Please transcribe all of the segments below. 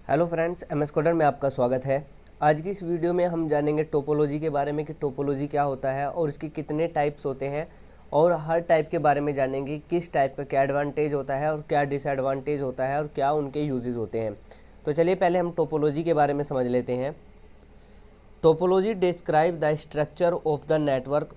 Hello friends, MS coder में आपका स्वागत है। आज की इस वीडियो में हम जानेंगे टोपोलॉजी के बारे में कि टोपोलॉजी क्या होता है और इसके कितने टाइप्स होते हैं, और हर टाइप के बारे में जानेंगे किस टाइप का क्या एडवांटेज होता है और क्या डिसएडवांटेज होता है और क्या उनके यूजेस होते हैं। तो चलिए पहले हम टोपोलॉजी के बारे में समझ लेते हैं। Topology describe the structure of the network,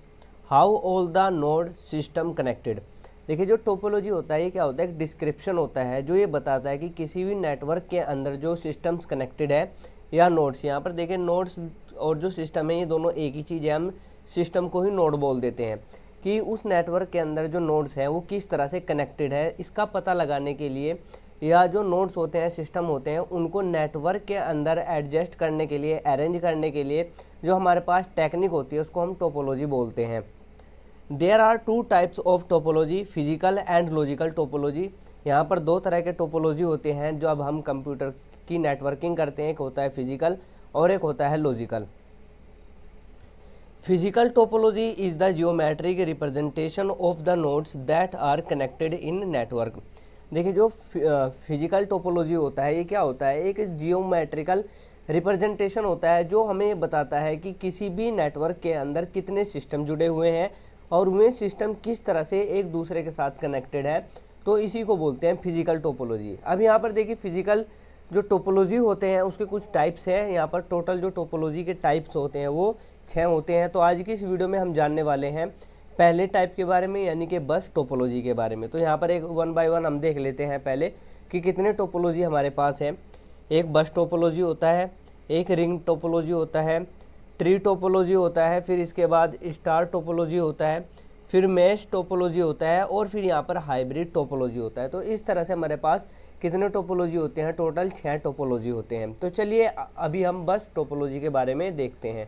how all the node system connected. देखिए, जो टोपोलॉजी होता है ये क्या होता है, एक डिस्क्रिप्शन होता है जो ये बताता है कि किसी भी नेटवर्क के अंदर जो सिस्टम्स कनेक्टेड है या नोड्स। यहाँ पर देखिए, नोड्स और जो सिस्टम है ये दोनों एक ही चीज़ है। हम सिस्टम को ही नोड बोल देते हैं कि उस नेटवर्क के अंदर जो नोड्स हैं वो किस तरह से कनेक्टेड है, इसका पता लगाने के लिए, या जो नोड्स होते हैं, सिस्टम होते हैं, उनको नेटवर्क के अंदर एडजस्ट करने के लिए, अरेंज करने के लिए जो हमारे पास टेक्निक होती है उसको हम टोपोलॉजी बोलते हैं। There are two types of topology, physical and logical topology. यहाँ पर दो तरह के टोपोलॉजी होते हैं जो अब हम कंप्यूटर की नेटवर्किंग करते हैं। एक होता है फिजिकल और एक होता है logical. Physical topology is the geometric representation of the nodes that are connected in network. देखिए, जो फिजिकल टोपोलॉजी होता है ये क्या होता है, एक जियोमेट्रिकल रिप्रेजेंटेशन होता है जो हमें बताता है कि किसी भी नेटवर्क के अंदर कितने सिस्टम जुड़े हुए हैं और वे सिस्टम किस तरह से एक दूसरे के साथ कनेक्टेड है। तो इसी को बोलते हैं फिजिकल टोपोलॉजी। अब यहाँ पर देखिए, फिजिकल जो टोपोलॉजी होते हैं उसके कुछ टाइप्स हैं। यहाँ पर टोटल जो टोपोलॉजी के टाइप्स होते हैं वो 6 होते हैं। तो आज की इस वीडियो में हम जानने वाले हैं पहले टाइप के बारे में, यानी कि बस टोपोलॉजी के बारे में। तो यहाँ पर एक 1 बाय 1 हम देख लेते हैं पहले कि कितने टोपोलॉजी हमारे पास है। एक बस टोपोलॉजी होता है, एक रिंग टोपोलॉजी होता है, ट्री टोपोलॉजी होता है, फिर इसके बाद स्टार टोपोलॉजी होता है, फिर मैश टोपोलॉजी होता है, और फिर यहाँ पर हाइब्रिड टोपोलॉजी होता है। तो इस तरह से हमारे पास कितने टोपोलॉजी होते हैं, टोटल 6 टोपोलॉजी होते हैं। तो चलिए अभी हम बस टोपोलॉजी के बारे में देखते हैं।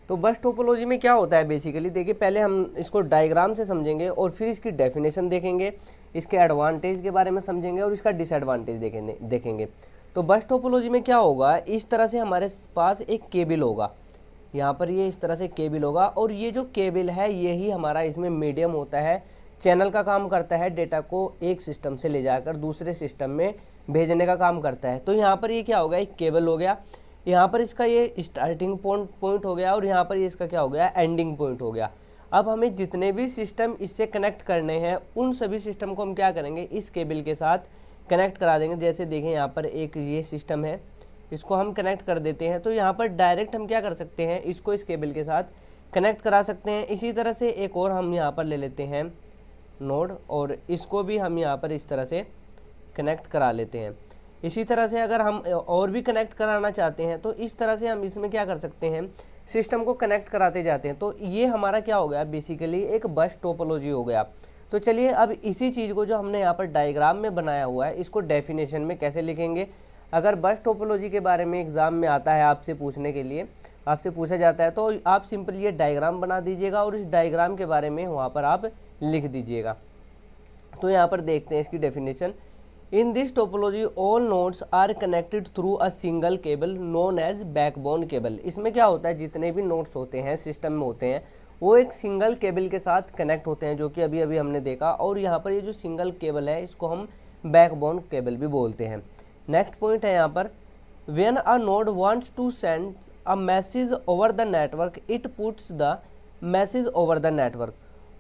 तो बस टोपोलॉजी में क्या होता है बेसिकली, देखिए पहले हम इसको डायग्राम से समझेंगे और फिर इसकी डेफिनेशन देखेंगे, इसके एडवांटेज के बारे में समझेंगे और इसका डिसएडवांटेज देखेंगे। तो बस टोपोलॉजी में क्या होगा, इस तरह से हमारे पास एक केबल होगा। यहाँ पर ये इस तरह से केबल होगा, और ये जो केबल है यही हमारा इसमें मीडियम होता है, चैनल का काम करता है, डेटा को एक सिस्टम से ले जाकर दूसरे सिस्टम में भेजने का काम करता है। तो यहाँ पर ये क्या हो गया, एक केबल हो गया, यहाँ पर इसका ये स्टार्टिंग पॉइंट हो गया और यहाँ पर ये इसका क्या हो गया, एंडिंग पॉइंट हो गया। अब हमें जितने भी सिस्टम इससे कनेक्ट करने हैं उन सभी सिस्टम को हम क्या करेंगे, इस केबल के साथ कनेक्ट करा देंगे। जैसे देखें, यहाँ पर एक ये सिस्टम है, इसको हम कनेक्ट कर देते हैं। तो यहाँ पर डायरेक्ट हम क्या कर सकते हैं, इसको इस केबल के साथ कनेक्ट करा सकते हैं। इसी तरह से एक और हम यहाँ पर ले लेते हैं नोड, और इसको भी हम यहाँ पर इस तरह से कनेक्ट करा लेते हैं। इसी तरह से अगर हम और भी कनेक्ट कराना चाहते हैं तो इस तरह से हम इसमें क्या कर सकते हैं, सिस्टम को कनेक्ट कराते जाते हैं। तो ये हमारा क्या हो गया, बेसिकली एक बस टोपोलॉजी हो गया। तो चलिए अब इसी चीज़ को जो हमने यहाँ पर डायग्राम में बनाया हुआ है इसको डेफिनेशन में कैसे लिखेंगे। अगर बस टोपोलॉजी के बारे में एग्जाम में आता है, आपसे पूछने के लिए, आपसे पूछा जाता है, तो आप सिंपली ये डायग्राम बना दीजिएगा और इस डायग्राम के बारे में वहाँ पर आप लिख दीजिएगा। तो यहाँ पर देखते हैं इसकी definition. In this topology all nodes are connected through a single cable known as backbone cable. इसमें क्या होता है, जितने भी नोड्स होते हैं सिस्टम में होते हैं वो एक सिंगल केबल के साथ कनेक्ट होते हैं, जो कि अभी अभी हमने देखा। और यहाँ पर ये जो सिंगल केबल है इसको हम बैकबोन केबल भी बोलते हैं। नेक्स्ट पॉइंट है यहाँ पर, when a node wants to send a message over the network it puts the message over the network.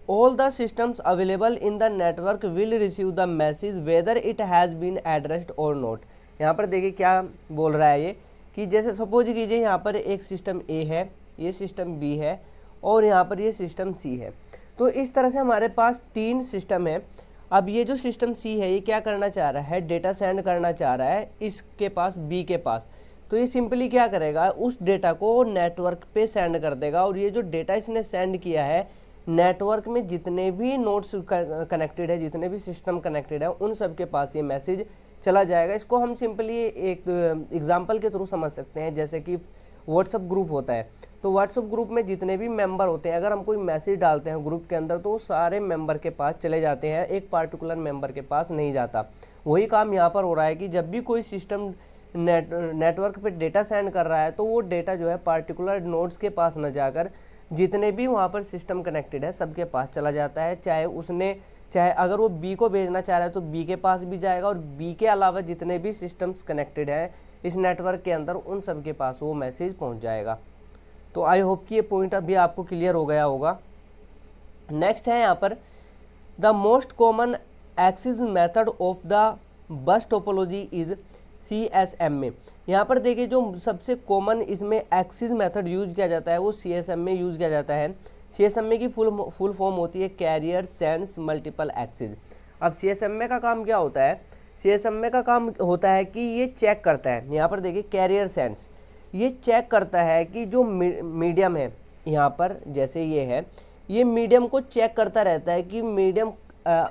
All the systems available in the network will receive the message whether it has been addressed or not. यहाँ पर देखिए क्या बोल रहा है ये, कि जैसे सपोज कीजिए यहाँ पर एक सिस्टम ए है, ये सिस्टम बी है और यहाँ पर ये सिस्टम सी है। तो इस तरह से हमारे पास 3 सिस्टम है। अब ये जो सिस्टम सी है ये क्या करना चाह रहा है, डेटा सेंड करना चाह रहा है इसके पास, बी के पास। तो ये सिंपली क्या करेगा, उस डेटा को नेटवर्क पे सेंड कर देगा, और ये जो डेटा इसने सेंड किया है नेटवर्क में जितने भी नोड्स कनेक्टेड है, जितने भी सिस्टम कनेक्टेड है, उन सब के पास ये मैसेज चला जाएगा। इसको हम सिंपली एक एग्जांपल के थ्रू समझ सकते हैं। जैसे कि व्हाट्सअप ग्रुप होता है, तो व्हाट्सअप ग्रुप में जितने भी मेंबर होते हैं, अगर हम कोई मैसेज डालते हैं ग्रुप के अंदर तो वो सारे मेंबर के पास चले जाते हैं, एक पार्टिकुलर मेंबर के पास नहीं जाता। वही काम यहाँ पर हो रहा है कि जब भी कोई सिस्टम नेटवर्क पे डेटा सेंड कर रहा है तो वो डेटा जो है पार्टिकुलर नोड्स के पास न जाकर जितने भी वहाँ पर सिस्टम कनेक्टेड है सबके पास चला जाता है। चाहे अगर वो बी को भेजना चाह रहा है तो बी के पास भी जाएगा, और बी के अलावा जितने भी सिस्टम्स कनेक्टेड हैं इस नेटवर्क के अंदर उन सब के पास वो मैसेज पहुंच जाएगा। तो आई होप कि ये पॉइंट अभी आपको क्लियर हो गया होगा। नेक्स्ट है यहाँ पर the most common access method of the bus topology is CSMA। यहाँ पर देखिए जो सबसे कॉमन इसमें एक्सेस मेथड यूज किया जाता है वो CSMA यूज किया जाता है। CSMA की फुल फॉर्म होती है कैरियर सेंस मल्टीपल एक्सेस। अब CSMA का काम क्या होता है? CSMA का काम होता है कि ये चेक करता है, यहाँ पर देखिए कैरियर सेंस, ये चेक करता है कि जो मीडियम है यहाँ पर जैसे ये है, ये मीडियम को चेक करता रहता है कि मीडियम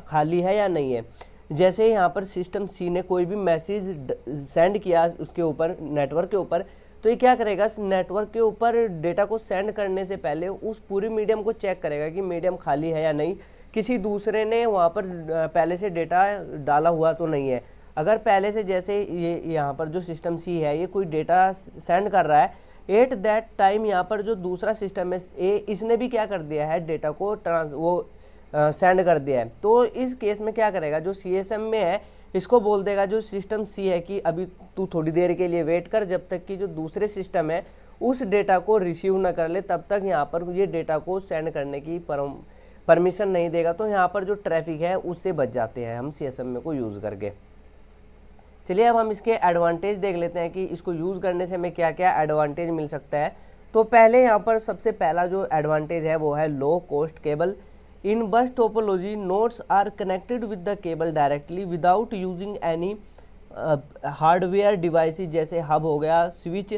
खाली है या नहीं है। जैसे यहाँ पर सिस्टम सी ने कोई भी मैसेज सेंड किया उसके ऊपर, नेटवर्क के ऊपर, तो ये क्या करेगा, नेटवर्क के ऊपर डेटा को सेंड करने से पहले उस पूरी मीडियम को चेक करेगा कि मीडियम खाली है या नहीं, किसी दूसरे ने वहाँ पर पहले से डेटा डाला हुआ तो नहीं है। अगर पहले से जैसे ये यहाँ पर जो सिस्टम सी है ये कोई डेटा सेंड कर रहा है, एट दैट टाइम यहाँ पर जो दूसरा सिस्टम है ए, इसने भी क्या कर दिया है, डेटा को सेंड कर दिया है। तो इस केस में क्या करेगा, जो CSM में है इसको बोल देगा जो सिस्टम सी है कि अभी तू थोड़ी देर के लिए वेट कर, जब तक कि जो दूसरे सिस्टम है उस डेटा को रिसीव ना कर ले, तब तक यहाँ पर ये डेटा को सेंड करने की परमिशन नहीं देगा। तो यहाँ पर जो ट्रैफिक है उससे बच जाते हैं हम CSM को यूज़ करके। चलिए अब हम इसके एडवांटेज देख लेते हैं कि इसको यूज़ करने से हमें क्या क्या एडवांटेज मिल सकता है। तो पहले यहाँ पर सबसे पहला जो एडवांटेज है वो है low cost cable. In bus topology nodes are connected with the cable directly without using any hardware devices जैसे हब हो गया, switch.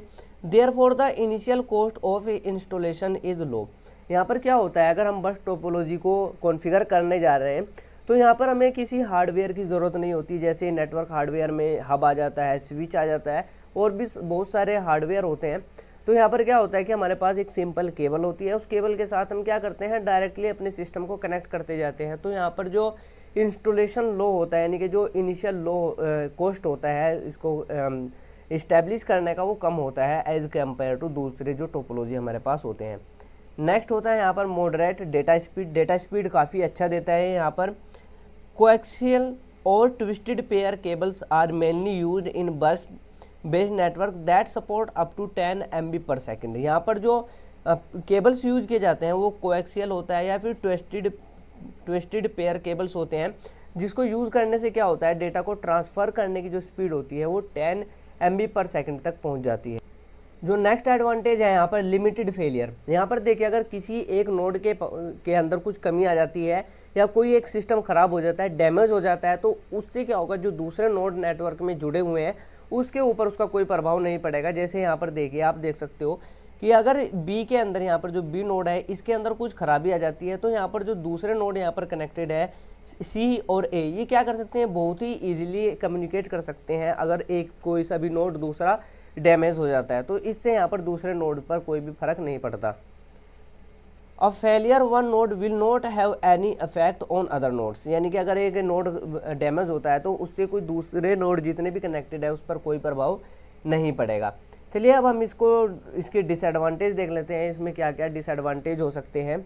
Therefore the initial cost of installation is low. यहाँ पर क्या होता है, अगर हम बस टोपोलॉजी को कॉन्फ़िगर करने जा रहे हैं तो यहाँ पर हमें किसी हार्डवेयर की ज़रूरत नहीं होती। जैसे नेटवर्क हार्डवेयर में हब आ जाता है, स्विच आ जाता है और भी बहुत सारे हार्डवेयर होते हैं। तो यहाँ पर क्या होता है कि हमारे पास एक सिंपल केबल होती है, उस केबल के साथ हम क्या करते हैं, डायरेक्टली अपने सिस्टम को कनेक्ट करते जाते हैं। तो यहाँ पर जो इंस्टॉलेशन लो होता है, यानी कि जो इनिशियल लो कॉस्ट होता है इसको इस्टेब्लिश करने का, वो कम होता है एज़ कम्पेयर टू दूसरे जो टोपोलॉजी हमारे पास होते हैं। नेक्स्ट होता है यहाँ पर moderate data speed. Data speed काफ़ी अच्छा देता है यहाँ पर। कोएक्सियल और twisted pair cables are mainly used in bus based network that support up to 10 MB per second. यहाँ पर जो केबल्स यूज किए जाते हैं वो कोएक्सियल होता है या फिर ट्विस्टेड पेयर केबल्स होते हैं, जिसको यूज़ करने से क्या होता है, डेटा को ट्रांसफ़र करने की जो स्पीड होती है वो 10 MB पर सेकेंड तक पहुँच जाती है। जो नेक्स्ट एडवांटेज है यहाँ पर लिमिटेड फेलियर। यहाँ पर देखिए अगर किसी एक नोड के अंदर कुछ कमी आ जाती है या कोई एक सिस्टम ख़राब हो जाता है, डैमेज हो जाता है, तो उससे क्या होगा, जो दूसरे नोड नेटवर्क में जुड़े हुए हैं उसके ऊपर उसका कोई प्रभाव नहीं पड़ेगा। जैसे यहाँ पर देखिए, आप देख सकते हो कि अगर बी के अंदर, यहाँ पर जो बी नोड है इसके अंदर कुछ खराबी आ जाती है, तो यहाँ पर जो दूसरे नोड यहाँ पर कनेक्टेड है सी और ए, ये क्या कर सकते हैं, बहुत ही ईजिली कम्युनिकेट कर सकते हैं। अगर एक कोई सा भी नोड दूसरा डैमेज हो जाता है तो इससे यहाँ पर दूसरे नोड पर कोई भी फर्क नहीं पड़ता। A failure one node will not have any effect on other nodes, यानी कि अगर एक नोड डैमेज होता है तो उससे कोई दूसरे नोड जितने भी कनेक्टेड है उस पर कोई प्रभाव नहीं पड़ेगा। चलिए अब हम इसके डिसएडवांटेज देख लेते हैं, इसमें क्या क्या डिसएडवांटेज हो सकते हैं।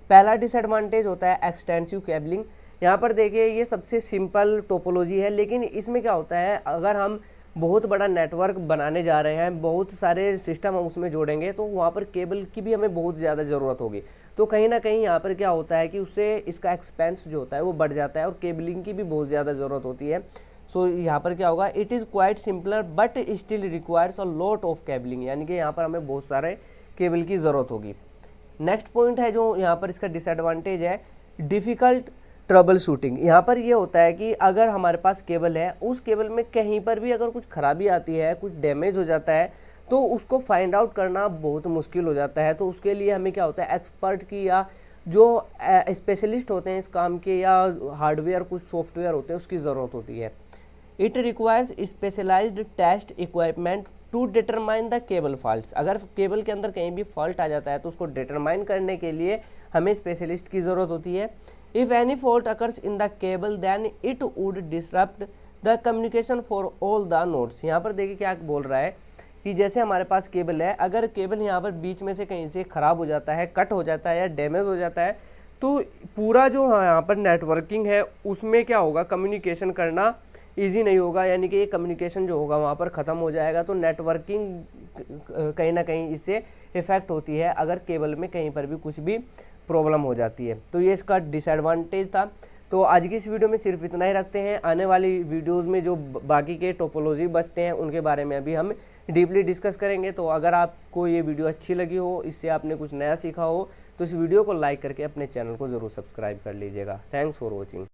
पहला डिसएडवांटेज होता है एक्सटेंसिव केबलिंग। यहाँ पर देखिए ये सबसे सिंपल टोपोलॉजी है, लेकिन इसमें क्या होता है, अगर हम बहुत बड़ा नेटवर्क बनाने जा रहे हैं, बहुत सारे सिस्टम हम उसमें जोड़ेंगे, तो वहाँ पर केबल की भी हमें बहुत ज़्यादा ज़रूरत होगी। तो कहीं ना कहीं यहाँ पर क्या होता है कि उससे इसका एक्सपेंस जो होता है वो बढ़ जाता है और केबलिंग की भी बहुत ज़्यादा ज़रूरत होती है। सो यहाँ पर क्या होगा, it is quite simpler but still requires a lot of cabling, यानी कि यहाँ पर हमें बहुत सारे केबल की ज़रूरत होगी। नेक्स्ट पॉइंट है जो यहाँ पर इसका डिसएडवांटेज है, डिफ़िकल्ट ट्रबल शूटिंग। यहाँ पर ये होता है कि अगर हमारे पास केबल है, उस केबल में कहीं पर भी अगर कुछ खराबी आती है, कुछ डैमेज हो जाता है, तो उसको फाइंड आउट करना बहुत मुश्किल हो जाता है। तो उसके लिए हमें क्या होता है, एक्सपर्ट की या जो स्पेशलिस्ट होते हैं इस काम के, या हार्डवेयर कुछ सॉफ्टवेयर होते हैं, उसकी ज़रूरत होती है। It requires specialised test equipment to determine the cable faults. अगर केबल के अंदर कहीं भी फॉल्ट आ जाता है तो उसको डिटरमाइन करने के लिए हमें स्पेशलिस्ट की ज़रूरत होती है। If any fault occurs in the cable then it would disrupt the communication for all the nodes. यहाँ पर देखिए क्या बोल रहा है कि जैसे हमारे पास केबल है, अगर केबल यहाँ पर बीच में से कहीं से ख़राब हो जाता है, कट हो जाता है या डैमेज हो जाता है, तो पूरा जो यहाँ पर नेटवर्किंग है उसमें क्या होगा, कम्युनिकेशन करना ईजी नहीं होगा, यानी कि ये कम्युनिकेशन जो होगा वहाँ पर ख़त्म हो जाएगा। तो नेटवर्किंग कहीं ना कहीं इससे इफ़ेक्ट होती है अगर केबल में कहीं पर भी कुछ भी प्रॉब्लम हो जाती है। तो ये इसका डिसएडवांटेज था। तो आज की इस वीडियो में सिर्फ इतना ही रखते हैं। आने वाली वीडियोस में जो बाकी के टोपोलॉजी बचते हैं उनके बारे में अभी हम डीपली डिस्कस करेंगे। तो अगर आपको ये वीडियो अच्छी लगी हो, इससे आपने कुछ नया सीखा हो, तो इस वीडियो को लाइक करके अपने चैनल को ज़रूर सब्सक्राइब कर लीजिएगा। Thanks for watching.